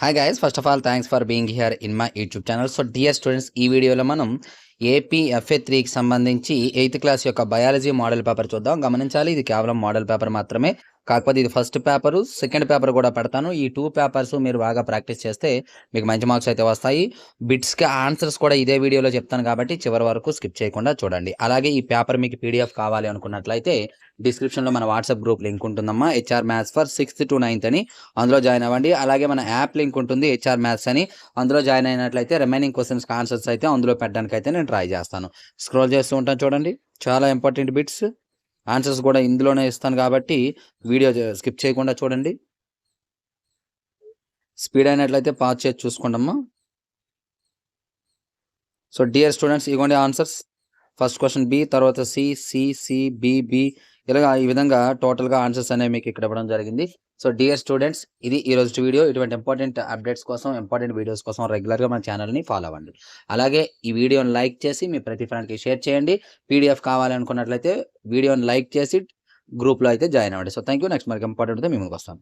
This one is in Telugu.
Hi guys, first of all thanks for being here in my YouTube channel. So dear students, ఈ వీడియోలో మనం ఏపీ FA3కి సంబంధించి 8th క్లాస్ యొక్క బయాలజీ మోడల్ పేపర్ చూద్దాం. గమనించాలి, ఇది కేవలం మోడల్ పేపర్ మాత్రమే. కాకపోతే ఇది ఫస్ట్ పేపరు, సెకండ్ పేపర్ కూడా పెడతాను. ఈ 2 పేపర్స్ మీరు బాగా ప్రాక్టీస్ చేస్తే మీకు మంచి మార్క్స్ అయితే వస్తాయి. బిట్స్కి ఆన్సర్స్ కూడా ఇదే వీడియోలో చెప్తాను కాబట్టి చివరి వరకు స్కిప్ చేయకుండా చూడండి. అలాగే ఈ పేపర్ మీకు PDF కావాలి అనుకున్నట్లయితే డిస్క్రిప్షన్లో మన వాట్సాప్ గ్రూప్ లింక్ ఉంటుందమ్మా, HR maths for 6th to 9th అని. అందులో జాయిన్ అవ్వండి. అలాగే మన యాప్ లింక్ ఉంటుంది, HR మ్యాథ్స్ అని. అందులో జాయిన్ అయినట్లయితే రిమైనింగ్ క్వశ్చన్స్కి ఆన్సర్స్ అయితే అందులో పెట్టడానికి అయితే నేను ట్రై చేస్తాను. స్క్రోల్ చేస్తూ ఉంటాను చూడండి, చాలా ఇంపార్టెంట్ బిట్స్. ఆన్సర్స్ కూడా ఇందులోనే ఇస్తాను కాబట్టి వీడియో స్కిప్ చేయకుండా చూడండి. స్పీడ్ అయినట్లయితే పాజ్ చేసి చూసుకోండమ్మా. సో డియర్ స్టూడెంట్స్, ఇగోండి ఆన్సర్స్. ఫస్ట్ క్వశ్చన్ B, తర్వాత C, B, ఇలాగా ఈ విధంగా టోటల్గా ఆన్సర్స్ అనేవి మీకు ఇక్కడ ఇవ్వడం జరిగింది. సో డియర్ స్టూడెంట్స్, ఇది ఈ రోజు వీడియో. ఇటువంటి ఇంపార్టెంట్ అప్డేట్స్ కోసం, ఇంపార్టెంట్ వీడియోస్ కోసం రెగ్యులర్గా మన ఛానల్ని ఫాలో అవ్వండి. అలాగే ఈ వీడియోని లైక్ చేసి మీ ప్రతి ఫ్రెండ్కి షేర్ చేయండి. PDF కావాలి అనుకున్నట్లయితే వీడియోని లైక్ చేసి గ్రూప్లో అయితే జాయిన్ అవ్వండి. So thank you. నెక్స్ట్ మనకి ఇంపార్టెంట్ మేము వస్తాను.